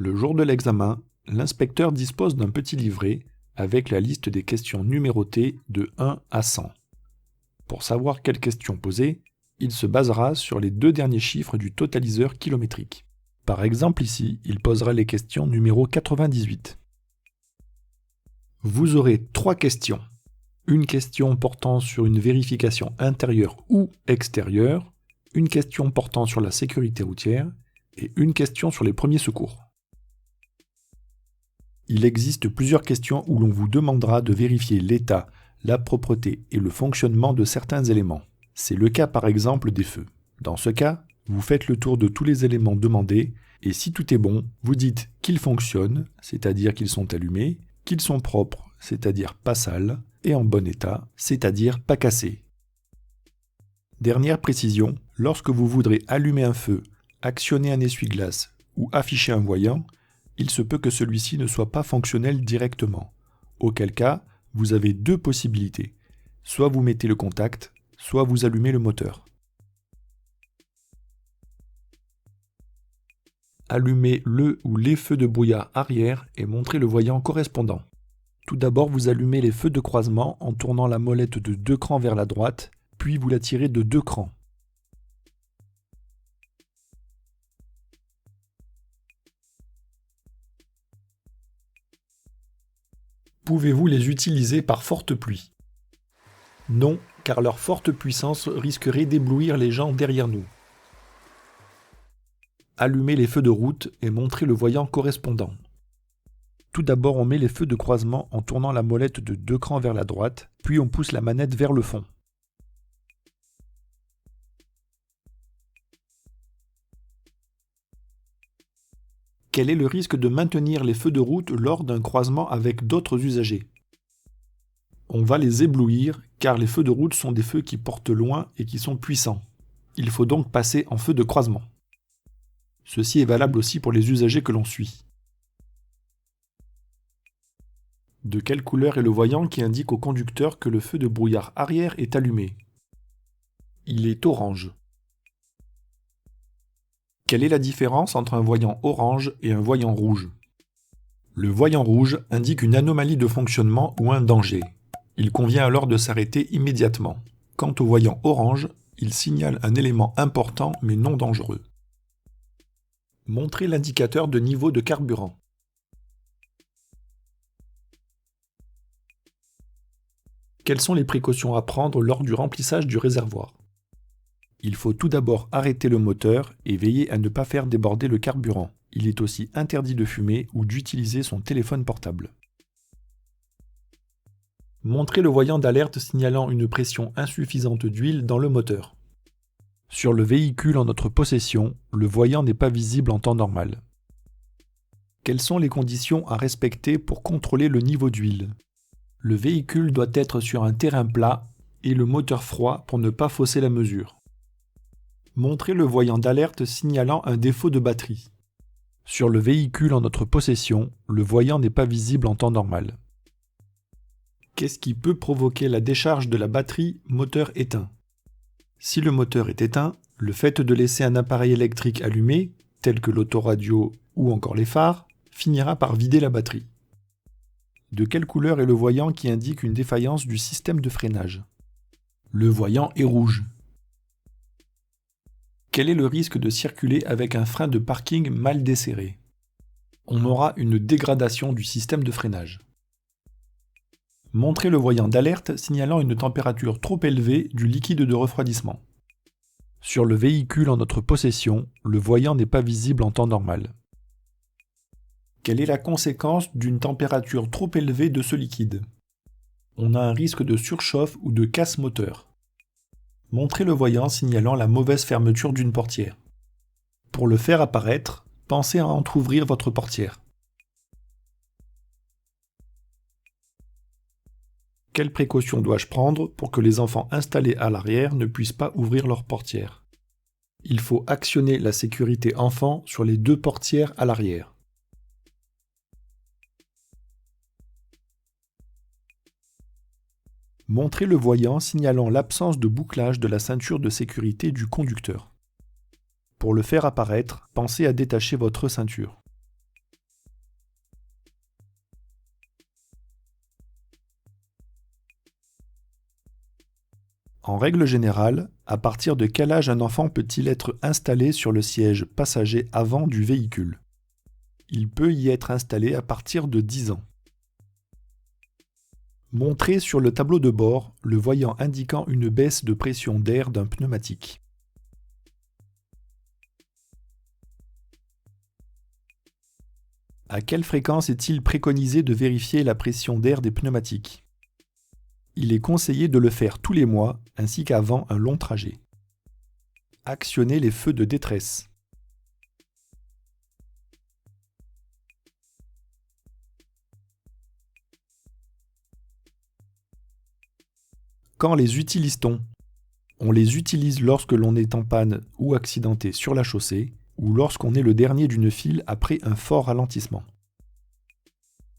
Le jour de l'examen, l'inspecteur dispose d'un petit livret avec la liste des questions numérotées de 1 à 100. Pour savoir quelles questions poser, il se basera sur les 2 derniers chiffres du totaliseur kilométrique. Par exemple ici, il posera les questions numéro 98. Vous aurez 3 questions. Une question portant sur une vérification intérieure ou extérieure, une question portant sur la sécurité routière et une question sur les premiers secours. Il existe plusieurs questions où l'on vous demandera de vérifier l'état, la propreté et le fonctionnement de certains éléments. C'est le cas par exemple des feux. Dans ce cas, vous faites le tour de tous les éléments demandés et si tout est bon, vous dites qu'ils fonctionnent, c'est-à-dire qu'ils sont allumés, qu'ils sont propres, c'est-à-dire pas sales, et en bon état, c'est-à-dire pas cassés. Dernière précision, lorsque vous voudrez allumer un feu, actionner un essuie-glace ou afficher un voyant, il se peut que celui-ci ne soit pas fonctionnel directement. Auquel cas, vous avez 2 possibilités. Soit vous mettez le contact, soit vous allumez le moteur. Allumez le ou les feux de brouillard arrière et montrez le voyant correspondant. Tout d'abord, vous allumez les feux de croisement en tournant la molette de 2 crans vers la droite, puis vous la tirez de 2 crans. Pouvez-vous les utiliser par forte pluie? Non, car leur forte puissance risquerait d'éblouir les gens derrière nous. Allumez les feux de route et montrez le voyant correspondant. Tout d'abord, on met les feux de croisement en tournant la molette de 2 crans vers la droite, puis on pousse la manette vers le fond. Quel est le risque de maintenir les feux de route lors d'un croisement avec d'autres usagers? On va les éblouir car les feux de route sont des feux qui portent loin et qui sont puissants. Il faut donc passer en feu de croisement. Ceci est valable aussi pour les usagers que l'on suit. De quelle couleur est le voyant qui indique au conducteur que le feu de brouillard arrière est allumé? Il est orange. Quelle est la différence entre un voyant orange et un voyant rouge? Le voyant rouge indique une anomalie de fonctionnement ou un danger. Il convient alors de s'arrêter immédiatement. Quant au voyant orange, il signale un élément important mais non dangereux. Montrez l'indicateur de niveau de carburant. Quelles sont les précautions à prendre lors du remplissage du réservoir? Il faut tout d'abord arrêter le moteur et veiller à ne pas faire déborder le carburant. Il est aussi interdit de fumer ou d'utiliser son téléphone portable. Montrez le voyant d'alerte signalant une pression insuffisante d'huile dans le moteur. Sur le véhicule en notre possession, le voyant n'est pas visible en temps normal. Quelles sont les conditions à respecter pour contrôler le niveau d'huile? Le véhicule doit être sur un terrain plat et le moteur froid pour ne pas fausser la mesure. Montrez le voyant d'alerte signalant un défaut de batterie. Sur le véhicule en notre possession, le voyant n'est pas visible en temps normal. Qu'est-ce qui peut provoquer la décharge de la batterie moteur éteint? Si le moteur est éteint, le fait de laisser un appareil électrique allumé, tel que l'autoradio ou encore les phares, finira par vider la batterie. De quelle couleur est le voyant qui indique une défaillance du système de freinage? Le voyant est rouge. Quel est le risque de circuler avec un frein de parking mal desserré? On aura une dégradation du système de freinage. Montrez le voyant d'alerte signalant une température trop élevée du liquide de refroidissement. Sur le véhicule en notre possession, le voyant n'est pas visible en temps normal. Quelle est la conséquence d'une température trop élevée de ce liquide? On a un risque de surchauffe ou de casse moteur. Montrez le voyant signalant la mauvaise fermeture d'une portière. Pour le faire apparaître, pensez à entrouvrir votre portière. Quelles précautions dois-je prendre pour que les enfants installés à l'arrière ne puissent pas ouvrir leur portière? Il faut actionner la sécurité enfant sur les 2 portières à l'arrière. Montrez le voyant signalant l'absence de bouclage de la ceinture de sécurité du conducteur. Pour le faire apparaître, pensez à détacher votre ceinture. En règle générale, à partir de quel âge un enfant peut-il être installé sur le siège passager avant du véhicule? Il peut y être installé à partir de 10 ans. Montrez sur le tableau de bord le voyant indiquant une baisse de pression d'air d'un pneumatique. À quelle fréquence est-il préconisé de vérifier la pression d'air des pneumatiques? Il est conseillé de le faire tous les mois ainsi qu'avant un long trajet. Actionnez les feux de détresse. Quand les utilise-t-on? On les utilise lorsque l'on est en panne ou accidenté sur la chaussée, ou lorsqu'on est le dernier d'une file après un fort ralentissement.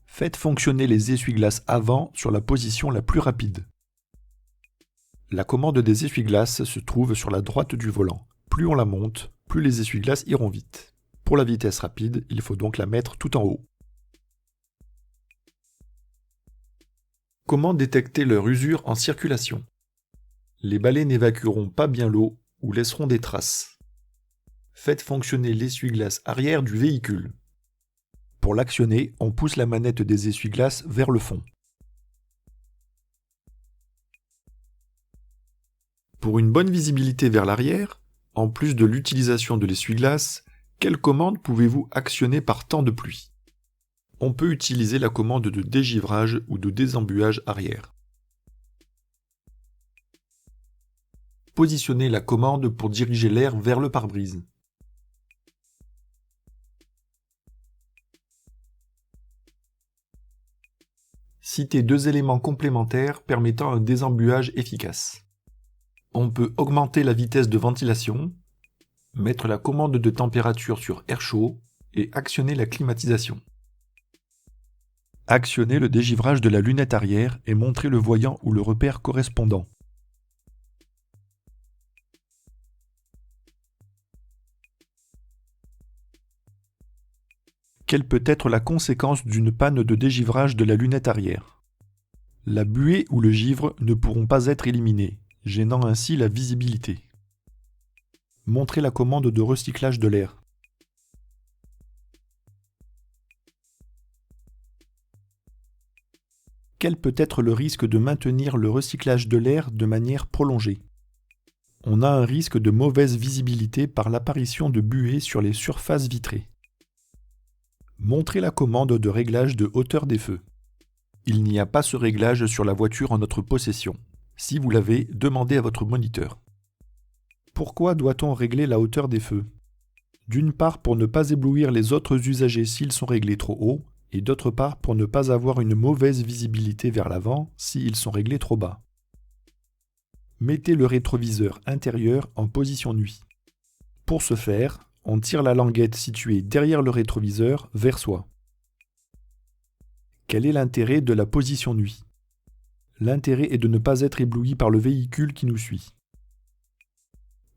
Faites fonctionner les essuie-glaces avant sur la position la plus rapide. La commande des essuie-glaces se trouve sur la droite du volant. Plus on la monte, plus les essuie-glaces iront vite. Pour la vitesse rapide, il faut donc la mettre tout en haut. Comment détecter leur usure en circulation? Les balais n'évacueront pas bien l'eau ou laisseront des traces. Faites fonctionner l'essuie-glace arrière du véhicule. Pour l'actionner, on pousse la manette des essuie-glaces vers le fond. Pour une bonne visibilité vers l'arrière, en plus de l'utilisation de l'essuie-glace, quelle commande pouvez-vous actionner par temps de pluie? On peut utiliser la commande de dégivrage ou de désembuage arrière. Positionnez la commande pour diriger l'air vers le pare-brise. Citez 2 éléments complémentaires permettant un désembuage efficace. On peut augmenter la vitesse de ventilation, mettre la commande de température sur air chaud et actionner la climatisation. Actionnez le dégivrage de la lunette arrière et montrez le voyant ou le repère correspondant. Quelle peut être la conséquence d'une panne de dégivrage de la lunette arrière? La buée ou le givre ne pourront pas être éliminés, gênant ainsi la visibilité. Montrez la commande de recyclage de l'air. Quel peut être le risque de maintenir le recyclage de l'air de manière prolongée? On a un risque de mauvaise visibilité par l'apparition de buées sur les surfaces vitrées. Montrez la commande de réglage de hauteur des feux. Il n'y a pas ce réglage sur la voiture en notre possession. Si vous l'avez, demandez à votre moniteur. Pourquoi doit-on régler la hauteur des feux? D'une part pour ne pas éblouir les autres usagers s'ils sont réglés trop haut, et d'autre part pour ne pas avoir une mauvaise visibilité vers l'avant s'ils sont réglés trop bas. Mettez le rétroviseur intérieur en position nuit. Pour ce faire, on tire la languette située derrière le rétroviseur vers soi. Quel est l'intérêt de la position nuit? L'intérêt est de ne pas être ébloui par le véhicule qui nous suit.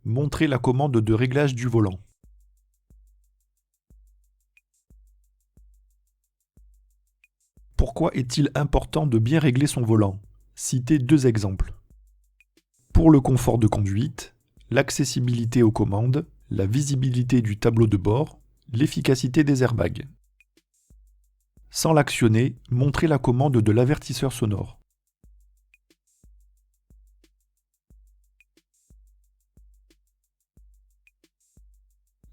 Montrez la commande de réglage du volant. Pourquoi est-il important de bien régler son volant? Citez 2 exemples. Pour le confort de conduite, l'accessibilité aux commandes, la visibilité du tableau de bord, l'efficacité des airbags. Sans l'actionner, montrez la commande de l'avertisseur sonore.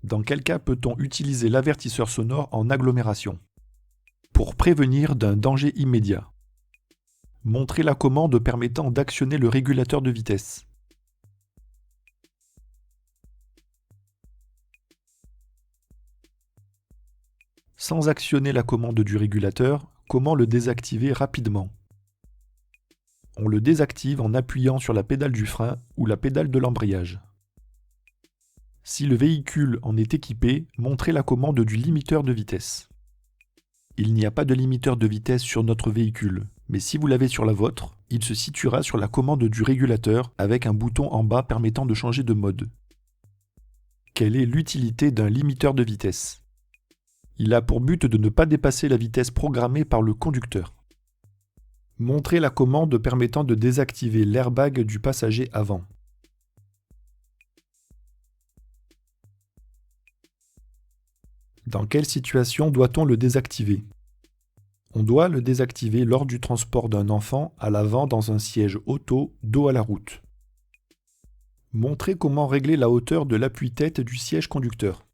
Dans quel cas peut-on utiliser l'avertisseur sonore en agglomération? Pour prévenir d'un danger immédiat. Montrez la commande permettant d'actionner le régulateur de vitesse. Sans actionner la commande du régulateur, comment le désactiver rapidement? On le désactive en appuyant sur la pédale du frein ou la pédale de l'embrayage. Si le véhicule en est équipé, montrez la commande du limiteur de vitesse. Il n'y a pas de limiteur de vitesse sur notre véhicule, mais si vous l'avez sur la vôtre, il se situera sur la commande du régulateur avec un bouton en bas permettant de changer de mode. Quelle est l'utilité d'un limiteur de vitesse? Il a pour but de ne pas dépasser la vitesse programmée par le conducteur. Montrez la commande permettant de désactiver l'airbag du passager avant. Dans quelle situation doit-on le désactiver? On doit le désactiver lors du transport d'un enfant à l'avant dans un siège auto dos à la route. Montrez comment régler la hauteur de l'appui-tête du siège conducteur.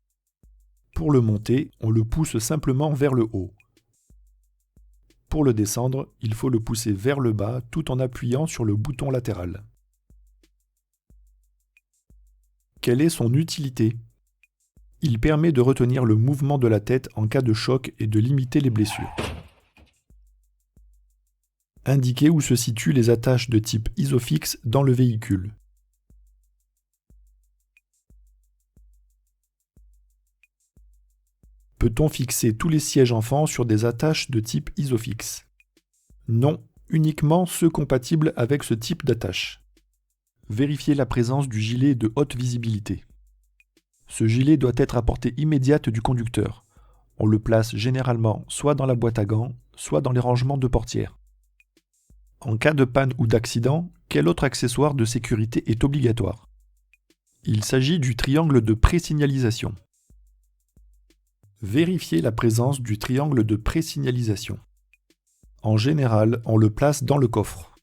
Pour le monter, on le pousse simplement vers le haut. Pour le descendre, il faut le pousser vers le bas tout en appuyant sur le bouton latéral. Quelle est son utilité? Il permet de retenir le mouvement de la tête en cas de choc et de limiter les blessures. Indiquez où se situent les attaches de type Isofix dans le véhicule. Peut-on fixer tous les sièges enfants sur des attaches de type Isofix? Non, uniquement ceux compatibles avec ce type d'attache. Vérifiez la présence du gilet de haute visibilité. Ce gilet doit être à portée immédiate du conducteur. On le place généralement soit dans la boîte à gants, soit dans les rangements de portières. En cas de panne ou d'accident, quel autre accessoire de sécurité est obligatoire? Il s'agit du triangle de présignalisation. Vérifiez la présence du triangle de présignalisation. En général, on le place dans le coffre.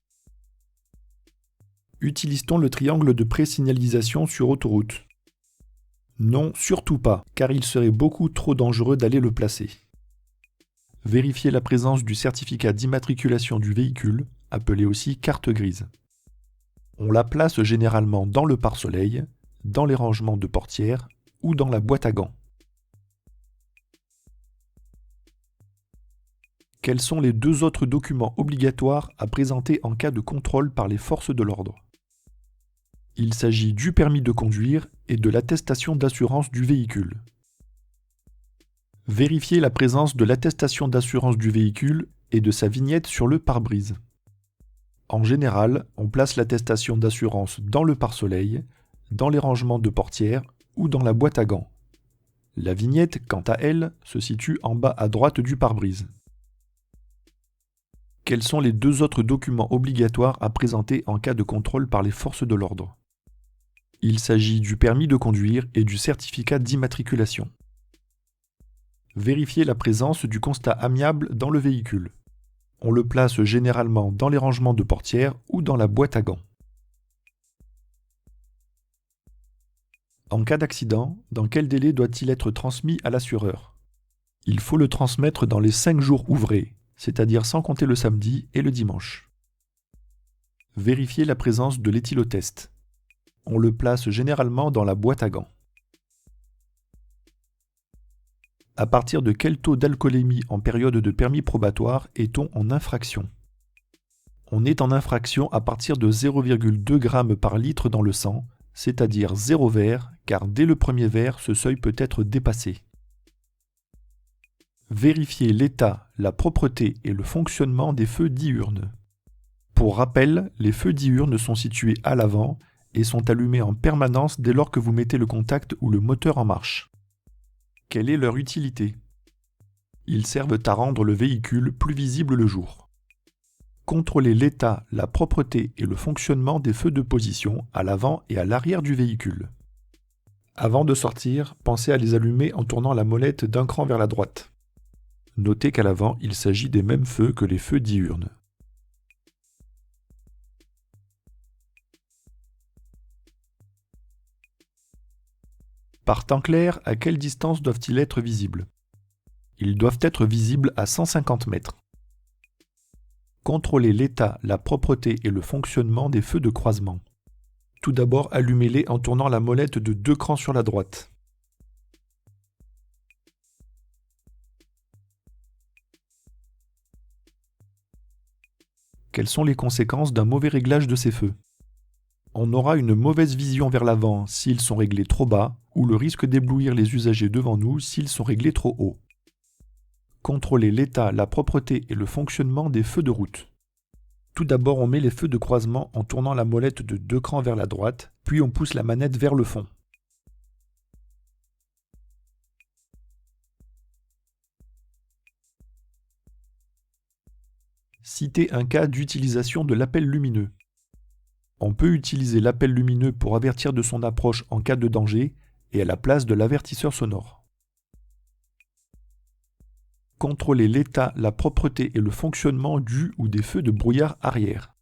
Utilise-t-on le triangle de présignalisation sur autoroute? Non, surtout pas, car il serait beaucoup trop dangereux d'aller le placer. Vérifiez la présence du certificat d'immatriculation du véhicule, appelé aussi carte grise. On la place généralement dans le pare-soleil, dans les rangements de portières ou dans la boîte à gants. Quels sont les deux autres documents obligatoires à présenter en cas de contrôle par les forces de l'ordre? Il s'agit du permis de conduire et de l'attestation d'assurance du véhicule. Vérifiez la présence de l'attestation d'assurance du véhicule et de sa vignette sur le pare-brise. En général, on place l'attestation d'assurance dans le pare-soleil, dans les rangements de portières ou dans la boîte à gants. La vignette, quant à elle, se situe en bas à droite du pare-brise. Quels sont les deux autres documents obligatoires à présenter en cas de contrôle par les forces de l'ordre? Il s'agit du permis de conduire et du certificat d'immatriculation. Vérifiez la présence du constat amiable dans le véhicule. On le place généralement dans les rangements de portières ou dans la boîte à gants. En cas d'accident, dans quel délai doit-il être transmis à l'assureur? Il faut le transmettre dans les 5 jours ouvrés, c'est-à-dire sans compter le samedi et le dimanche. Vérifiez la présence de l'éthylotest. On le place généralement dans la boîte à gants. À partir de quel taux d'alcoolémie en période de permis probatoire est-on en infraction? On est en infraction à partir de 0,2 g par litre dans le sang, c'est-à-dire 0 verre, car dès le premier verre, ce seuil peut être dépassé. Vérifiez l'état, la propreté et le fonctionnement des feux diurnes. Pour rappel, les feux diurnes sont situés à l'avant et sont allumés en permanence dès lors que vous mettez le contact ou le moteur en marche. Quelle est leur utilité? Ils servent à rendre le véhicule plus visible le jour. Contrôlez l'état, la propreté et le fonctionnement des feux de position à l'avant et à l'arrière du véhicule. Avant de sortir, pensez à les allumer en tournant la molette d'un cran vers la droite. Notez qu'à l'avant, il s'agit des mêmes feux que les feux diurnes. Par temps clair, à quelle distance doivent-ils être visibles? Ils doivent être visibles à 150 mètres. Contrôlez l'état, la propreté et le fonctionnement des feux de croisement. Tout d'abord, allumez-les en tournant la molette de 2 crans sur la droite. Quelles sont les conséquences d'un mauvais réglage de ces feux? On aura une mauvaise vision vers l'avant s'ils sont réglés trop bas ou le risque d'éblouir les usagers devant nous s'ils sont réglés trop haut. Contrôlez l'état, la propreté et le fonctionnement des feux de route. Tout d'abord, on met les feux de croisement en tournant la molette de 2 crans vers la droite, puis on pousse la manette vers le fond. Citez un cas d'utilisation de l'appel lumineux. On peut utiliser l'appel lumineux pour avertir de son approche en cas de danger et à la place de l'avertisseur sonore. Contrôlez l'état, la propreté et le fonctionnement du ou des feux de brouillard arrière.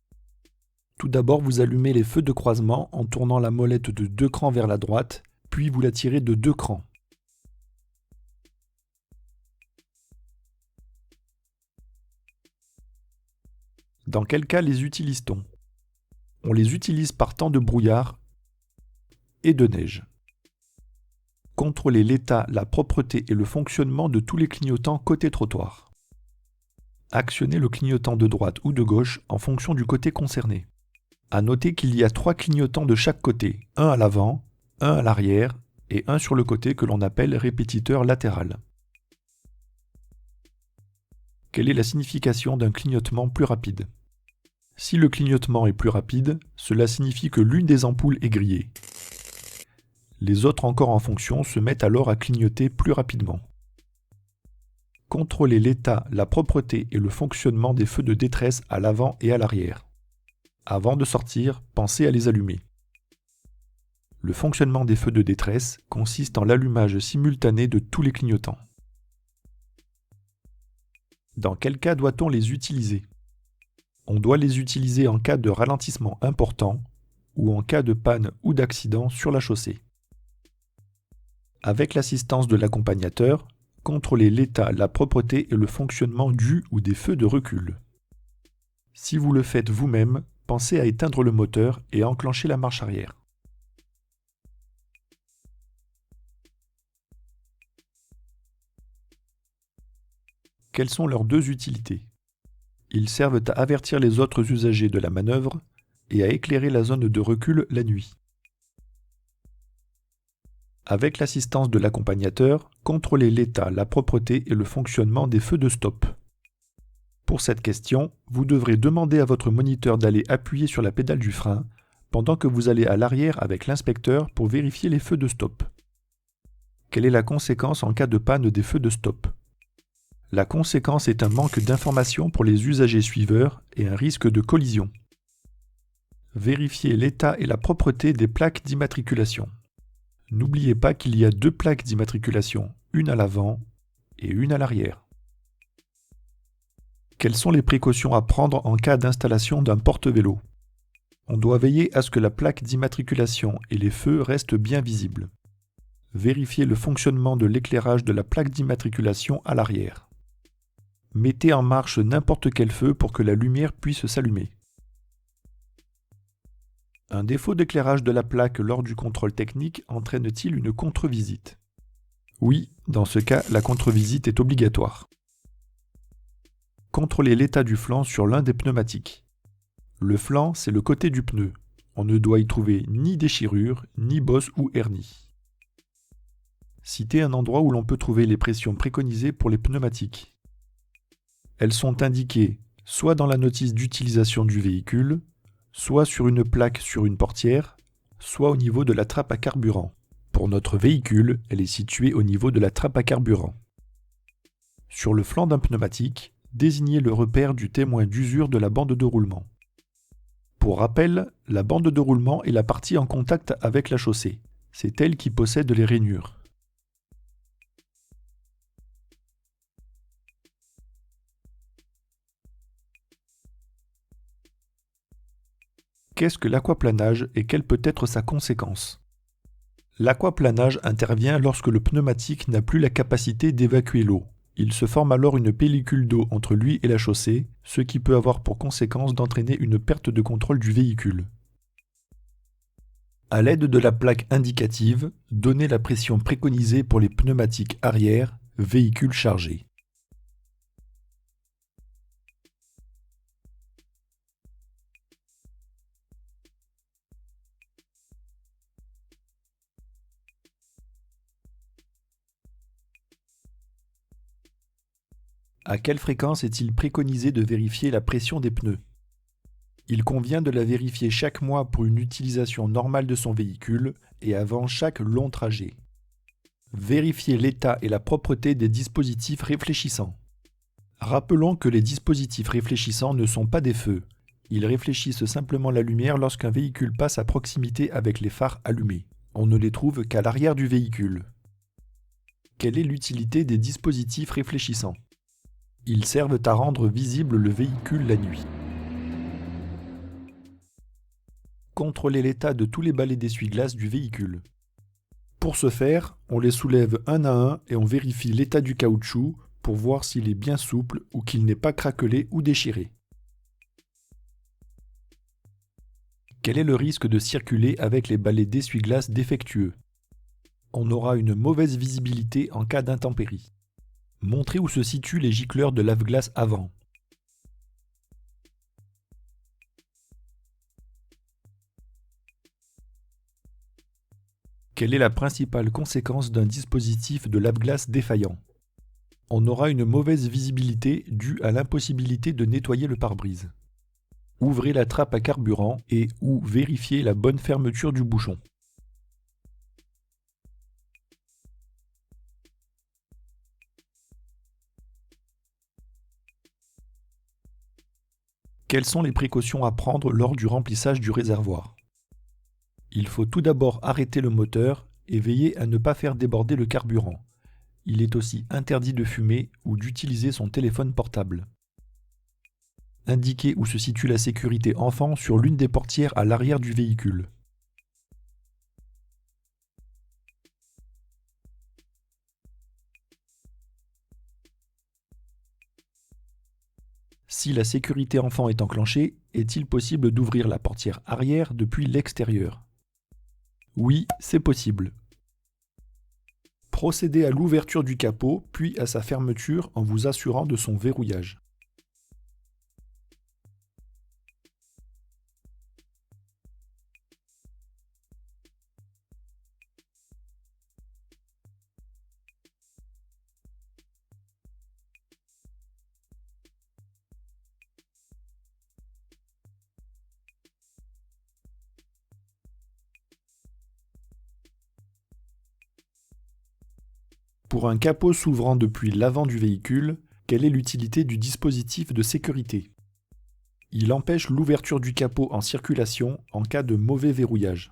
Tout d'abord, vous allumez les feux de croisement en tournant la molette de 2 crans vers la droite, puis vous la tirez de 2 crans. Dans quel cas les utilise-t-on? On les utilise par temps de brouillard et de neige. Contrôler l'état, la propreté et le fonctionnement de tous les clignotants côté trottoir. Actionnez le clignotant de droite ou de gauche en fonction du côté concerné. À noter qu'il y a 3 clignotants de chaque côté, un à l'avant, un à l'arrière et un sur le côté que l'on appelle répétiteur latéral. Quelle est la signification d'un clignotement plus rapide? Si le clignotement est plus rapide, cela signifie que l'une des ampoules est grillée. Les autres encore en fonction se mettent alors à clignoter plus rapidement. Contrôlez l'état, la propreté et le fonctionnement des feux de détresse à l'avant et à l'arrière. Avant de sortir, pensez à les allumer. Le fonctionnement des feux de détresse consiste en l'allumage simultané de tous les clignotants. Dans quel cas doit-on les utiliser? On doit les utiliser en cas de ralentissement important ou en cas de panne ou d'accident sur la chaussée. Avec l'assistance de l'accompagnateur, contrôlez l'état, la propreté et le fonctionnement du ou des feux de recul. Si vous le faites vous-même, pensez à éteindre le moteur et à enclencher la marche arrière. Quelles sont leurs 2 utilités? Ils servent à avertir les autres usagers de la manœuvre et à éclairer la zone de recul la nuit. Avec l'assistance de l'accompagnateur, contrôlez l'état, la propreté et le fonctionnement des feux de stop. Pour cette question, vous devrez demander à votre moniteur d'aller appuyer sur la pédale du frein pendant que vous allez à l'arrière avec l'inspecteur pour vérifier les feux de stop. Quelle est la conséquence en cas de panne des feux de stop? La conséquence est un manque d'information pour les usagers suiveurs et un risque de collision. Vérifiez l'état et la propreté des plaques d'immatriculation. N'oubliez pas qu'il y a 2 plaques d'immatriculation, une à l'avant et une à l'arrière. Quelles sont les précautions à prendre en cas d'installation d'un porte-vélo? On doit veiller à ce que la plaque d'immatriculation et les feux restent bien visibles. Vérifiez le fonctionnement de l'éclairage de la plaque d'immatriculation à l'arrière. Mettez en marche n'importe quel feu pour que la lumière puisse s'allumer. Un défaut d'éclairage de la plaque lors du contrôle technique entraîne-t-il une contre-visite? Oui, dans ce cas, la contre-visite est obligatoire. Contrôlez l'état du flanc sur l'un des pneumatiques. Le flanc, c'est le côté du pneu. On ne doit y trouver ni déchirure, ni bosse ou hernie. Citez un endroit où l'on peut trouver les pressions préconisées pour les pneumatiques. Elles sont indiquées soit dans la notice d'utilisation du véhicule, soit sur une plaque sur une portière, soit au niveau de la trappe à carburant. Pour notre véhicule, elle est située au niveau de la trappe à carburant. Sur le flanc d'un pneumatique, désignez le repère du témoin d'usure de la bande de roulement. Pour rappel, la bande de roulement est la partie en contact avec la chaussée. C'est elle qui possède les rainures. Qu'est-ce que l'aquaplanage et quelle peut être sa conséquence? L'aquaplanage intervient lorsque le pneumatique n'a plus la capacité d'évacuer l'eau. Il se forme alors une pellicule d'eau entre lui et la chaussée, ce qui peut avoir pour conséquence d'entraîner une perte de contrôle du véhicule. À l'aide de la plaque indicative, donnez la pression préconisée pour les pneumatiques arrière, véhicule chargé. À quelle fréquence est-il préconisé de vérifier la pression des pneus? Il convient de la vérifier chaque mois pour une utilisation normale de son véhicule et avant chaque long trajet. Vérifiez l'état et la propreté des dispositifs réfléchissants. Rappelons que les dispositifs réfléchissants ne sont pas des feux. Ils réfléchissent simplement la lumière lorsqu'un véhicule passe à proximité avec les phares allumés. On ne les trouve qu'à l'arrière du véhicule. Quelle est l'utilité des dispositifs réfléchissants? Ils servent à rendre visible le véhicule la nuit. Contrôler l'état de tous les balais d'essuie-glace du véhicule. Pour ce faire, on les soulève un à un et on vérifie l'état du caoutchouc pour voir s'il est bien souple ou qu'il n'est pas craquelé ou déchiré. Quel est le risque de circuler avec les balais d'essuie-glace défectueux? On aura une mauvaise visibilité en cas d'intempérie. Montrez où se situent les gicleurs de lave-glace avant. Quelle est la principale conséquence d'un dispositif de lave-glace défaillant? On aura une mauvaise visibilité due à l'impossibilité de nettoyer le pare-brise. Ouvrez la trappe à carburant et ou vérifiez la bonne fermeture du bouchon. Quelles sont les précautions à prendre lors du remplissage du réservoir? Il faut tout d'abord arrêter le moteur et veiller à ne pas faire déborder le carburant. Il est aussi interdit de fumer ou d'utiliser son téléphone portable. Indiquez où se situe la sécurité enfant sur l'une des portières à l'arrière du véhicule. Si la sécurité enfant est enclenchée, est-il possible d'ouvrir la portière arrière depuis l'extérieur? Oui, c'est possible. Procédez à l'ouverture du capot, puis à sa fermeture en vous assurant de son verrouillage. Pour un capot s'ouvrant depuis l'avant du véhicule, quelle est l'utilité du dispositif de sécurité? Il empêche l'ouverture du capot en circulation en cas de mauvais verrouillage.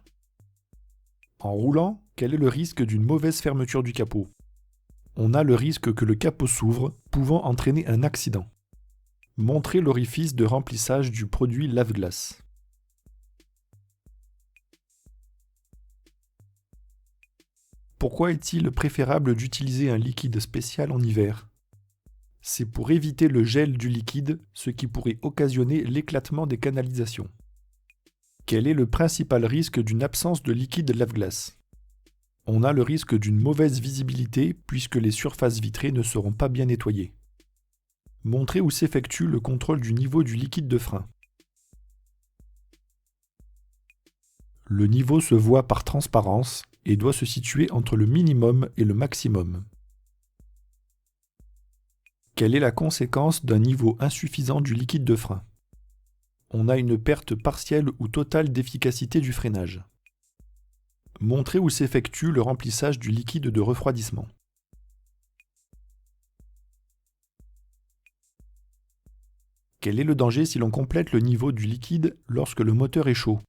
En roulant, quel est le risque d'une mauvaise fermeture du capot? On a le risque que le capot s'ouvre, pouvant entraîner un accident. Montrez l'orifice de remplissage du produit lave-glace. Pourquoi est-il préférable d'utiliser un liquide spécial en hiver? C'est pour éviter le gel du liquide, ce qui pourrait occasionner l'éclatement des canalisations. Quel est le principal risque d'une absence de liquide lave-glace? On a le risque d'une mauvaise visibilité puisque les surfaces vitrées ne seront pas bien nettoyées. Montrez où s'effectue le contrôle du niveau du liquide de frein. Le niveau se voit par transparence et doit se situer entre le minimum et le maximum. Quelle est la conséquence d'un niveau insuffisant du liquide de frein? On a une perte partielle ou totale d'efficacité du freinage. Montrez où s'effectue le remplissage du liquide de refroidissement. Quel est le danger si l'on complète le niveau du liquide lorsque le moteur est chaud?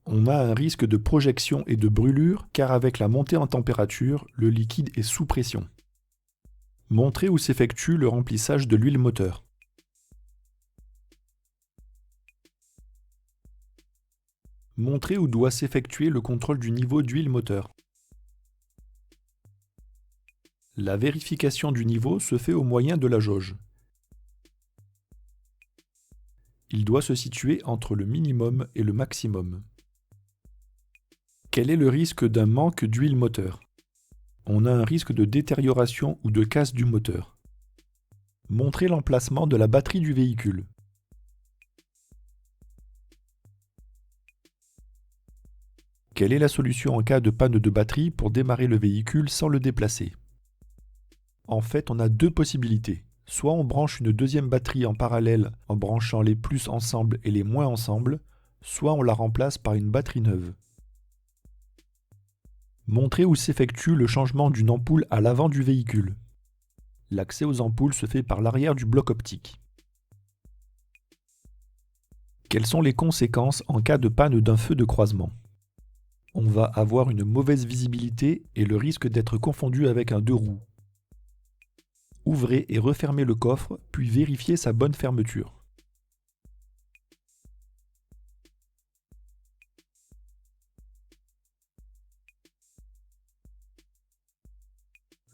On a un risque de projection et de brûlure car avec la montée en température, le liquide est sous pression. Montrez où s'effectue le remplissage de l'huile moteur. Montrez où doit s'effectuer le contrôle du niveau d'huile moteur. La vérification du niveau se fait au moyen de la jauge. Il doit se situer entre le minimum et le maximum. Quel est le risque d'un manque d'huile moteur? On a un risque de détérioration ou de casse du moteur. Montrez l'emplacement de la batterie du véhicule. Quelle est la solution en cas de panne de batterie pour démarrer le véhicule sans le déplacer? En fait, on a deux possibilités. Soit on branche une deuxième batterie en parallèle en branchant les plus ensemble et les moins ensemble, soit on la remplace par une batterie neuve. Montrez où s'effectue le changement d'une ampoule à l'avant du véhicule. L'accès aux ampoules se fait par l'arrière du bloc optique. Quelles sont les conséquences en cas de panne d'un feu de croisement? On va avoir une mauvaise visibilité et le risque d'être confondu avec un deux roues. Ouvrez et refermez le coffre, puis vérifiez sa bonne fermeture.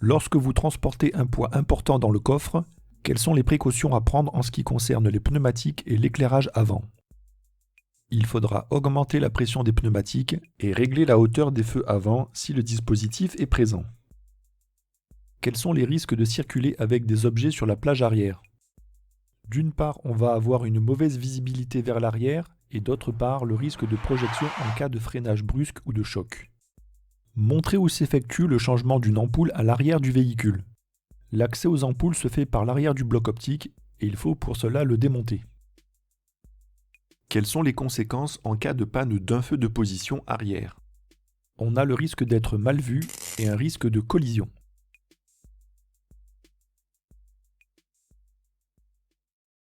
Lorsque vous transportez un poids important dans le coffre, quelles sont les précautions à prendre en ce qui concerne les pneumatiques et l'éclairage avant? Il faudra augmenter la pression des pneumatiques et régler la hauteur des feux avant si le dispositif est présent. Quels sont les risques de circuler avec des objets sur la plage arrière? D'une part, on va avoir une mauvaise visibilité vers l'arrière et d'autre part, le risque de projection en cas de freinage brusque ou de choc. Montrez où s'effectue le changement d'une ampoule à l'arrière du véhicule. L'accès aux ampoules se fait par l'arrière du bloc optique et il faut pour cela le démonter. Quelles sont les conséquences en cas de panne d'un feu de position arrière? On a le risque d'être mal vu et un risque de collision.